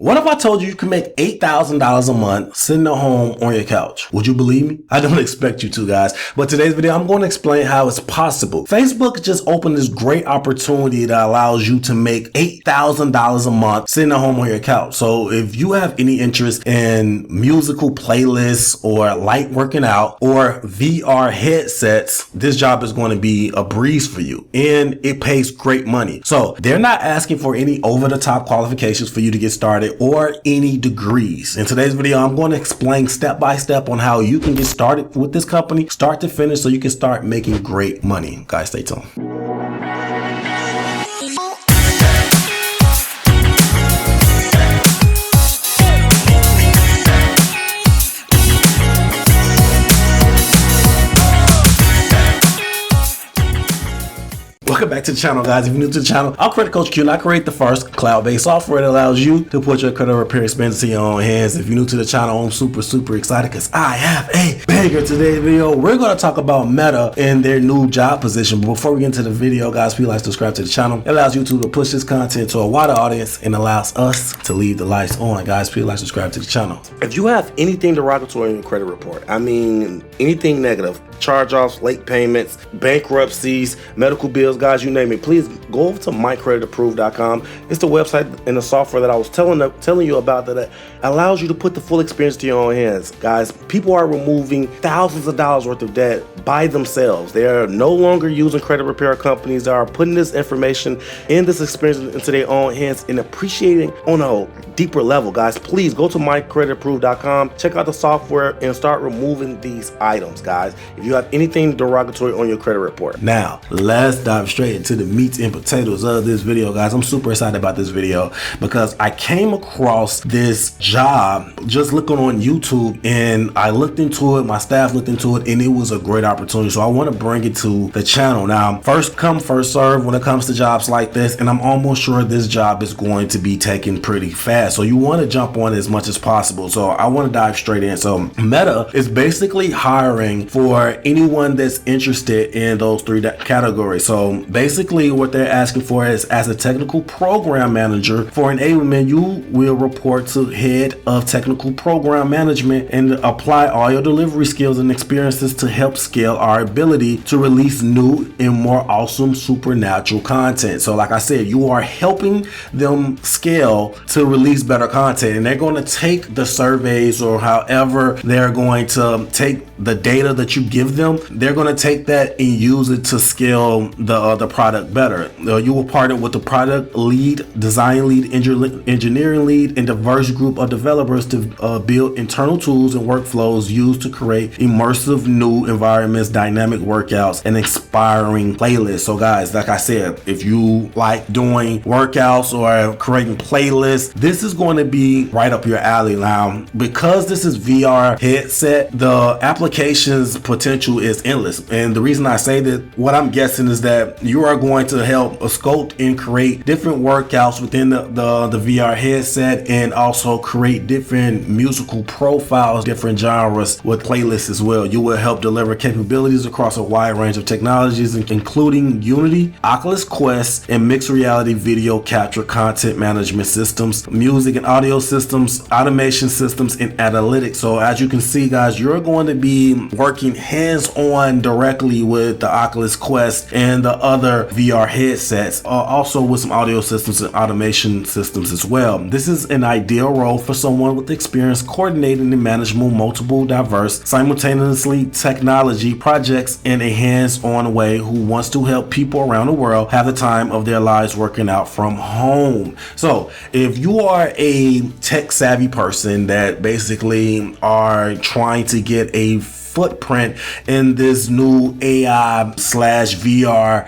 What if I told you you can make $8,000 a month sitting at home on your couch? Would you believe me? I don't expect you to, guys. But today's video, I'm going to explain how it's possible. Facebook just opened this great opportunity that allows you to make $8,000 a month sitting at home on your couch. So if you have any interest in musical playlists or light working out or VR headsets, this job is going to be a breeze for you, and it pays great money. So they're not asking for any over-the-top qualifications for you to get started or any degrees. In today's video, I'm going to explain step by step on how you can get started with this company, start to finish, so you can start making great money. Guys, stay tuned. Welcome back to the channel, guys. If you're new to the channel, I'm Credit Coach Q, and I create the first cloud-based software that allows you to put your credit repair expenses in your own hands. If you're new to the channel, I'm super excited because I have a banger. Today's video, we're going to talk about Meta and their new job position. But before we get into the video, guys, please like, subscribe to the channel. It allows YouTube to push this content to a wider audience and allows us to leave the lights on. Guys, please like, subscribe to the channel. If you have anything derogatory in your credit report, I mean anything negative, charge-offs, late payments, bankruptcies, medical bills, guys, you name it, please go over to creditapprove.com. It's the website and the software that I was telling you about that allows you to put the full experience to your own hands. Guys, people are removing thousands of dollars worth of debt by themselves. They are no longer using credit repair companies. They are putting this information and this experience into their own hands and appreciating on a deeper level. Guys, please go to creditapprove.com, check out the software and start removing these items, guys, if you have anything derogatory on your credit report. Now, let's dive straight into the meat and potatoes of this video, guys. I'm super excited about this video because I came across this job just looking on YouTube, and I looked into it, my staff looked into it, and it was a great opportunity. So I want to bring it to the channel. Now, first come, first serve when it comes to jobs like this, and I'm almost sure this job is going to be taken pretty fast. So you want to jump on as much as possible. So I want to dive straight in. So Meta is basically hiring for anyone that's interested in those three categories. So basically what they're asking for is, as a technical program manager for enablement, you will report to head of technical program management and apply all your delivery skills and experiences to help scale our ability to release new and more awesome supernatural content. So like I said, you are helping them scale to release better content, and they're going to take the surveys or however they're going to take the data that you give them. They're going to take that and use it to scale the product better. You will partner with the product lead, design lead, engineering lead, and diverse group of developers to build internal tools and workflows used to create immersive new environments, dynamic workouts, and inspiring playlists. So guys, like I said, if you like doing workouts or creating playlists, this is going to be right up your alley. Now, because this is VR headset, the applications potential is endless. And the reason I say that, what I'm guessing is that you are going to help sculpt and create different workouts within the VR headset, and also create different musical profiles, different genres with playlists as well. You will help deliver capabilities across a wide range of technologies, including Unity, Oculus Quest, and mixed reality video capture, content management systems, music and audio systems, automation systems, and analytics. So as you can see, guys, you're going to be working hands-on directly with the Oculus Quest and the other VR headsets, also with some audio systems and automation systems as well. This is an ideal role for someone with experience coordinating and managing multiple diverse, simultaneously technology projects in a hands-on way, who wants to help people around the world have the time of their lives working out from home. So if you are a tech savvy person that basically are trying to get a footprint in this new AI/VR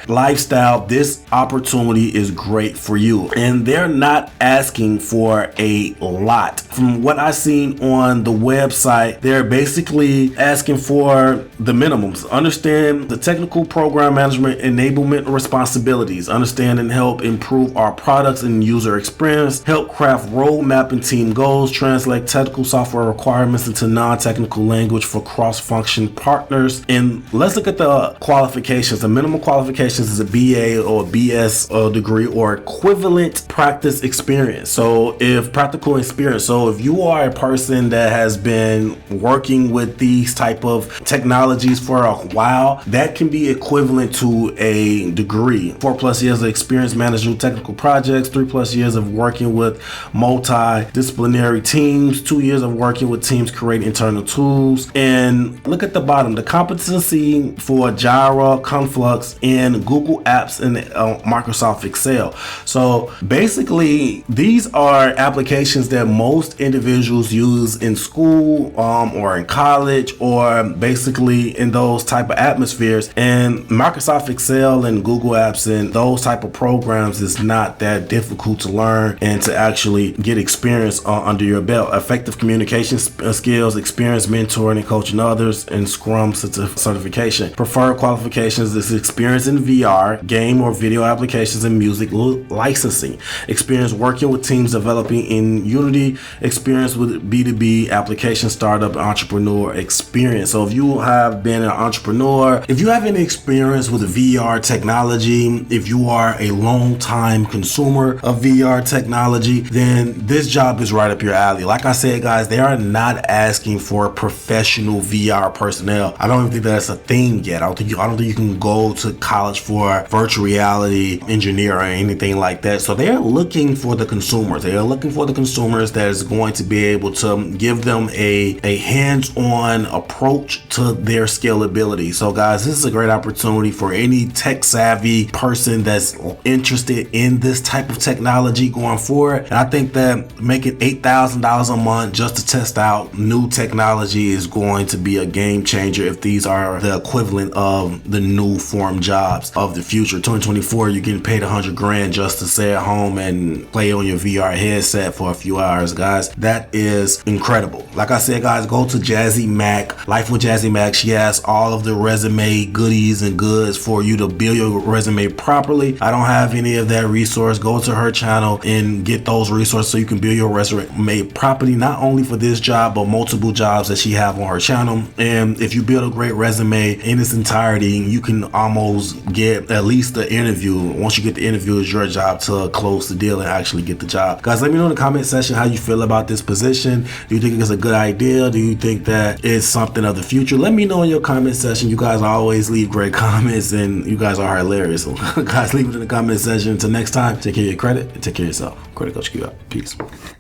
lifestyle, this opportunity is great for you. And they're not asking for a lot. From what I've seen on the website, they're basically asking for the minimums. Understand the technical program management enablement responsibilities. Understand and help improve our products and user experience. Help craft roadmap and team goals. Translate technical software requirements into non-technical language for cross-functional function partners. And let's look at the qualifications. The minimum qualifications is a BA or a BS degree or equivalent practice experience. So if practical experience, so if you are a person that has been working with these type of technologies for a while, that can be equivalent to a degree. 4+ years of experience managing technical projects, 3+ years of working with multidisciplinary teams, 2 years of working with teams creating internal tools. And look at the bottom, the competency for Jira, Conflux, and Google Apps and Microsoft Excel. So basically, these are applications that most individuals use in school or in college, or basically in those type of atmospheres. And Microsoft Excel and Google Apps and those type of programs is not that difficult to learn and to actually get experience under your belt. Effective communication skills, experience mentoring and coaching others, and Scrum certification. Preferred qualifications is experience in VR, game or video applications, and music licensing. Experience working with teams developing in Unity. Experience with B2B application startup entrepreneur experience. So if you have been an entrepreneur, if you have any experience with VR technology, if you are a long time consumer of VR technology, then this job is right up your alley. Like I said, guys, they are not asking for professional VR personnel. I don't even think that's a thing yet. I don't think you can go to college for virtual reality engineer or anything like that. So they're looking for the consumers. They are looking for the consumers that is going to be able to give them a hands-on approach to their scalability. So guys, this is a great opportunity for any tech savvy person that's interested in this type of technology going forward. And I think that making $8,000 a month just to test out new technology is going to be a game changer if these are the equivalent of the new form jobs of the future. 2024, you're getting paid $100,000 just to stay at home and play on your VR headset for a few hours, guys. That is incredible. Like I said, guys, go to Jazzy Mac, Life with Jazzy Mac. She has all of the resume goodies and goods for you to build your resume properly. I don't have any of that resource. Go to her channel and get those resources so you can build your resume properly, not only for this job, but multiple jobs that she have on her channel. And if you build a great resume in its entirety, you can almost get at least the interview. Once you get the interview, it's your job to close the deal and actually get the job. Guys, let me know in the comment section how you feel about this position. Do you think it's a good idea? Do you think that it's something of the future? Let me know in your comment section. You guys always leave great comments and you guys are hilarious. So guys, leave it in the comment section. Until next time, take care of your credit and take care of yourself. Credit Coach Q out. Peace.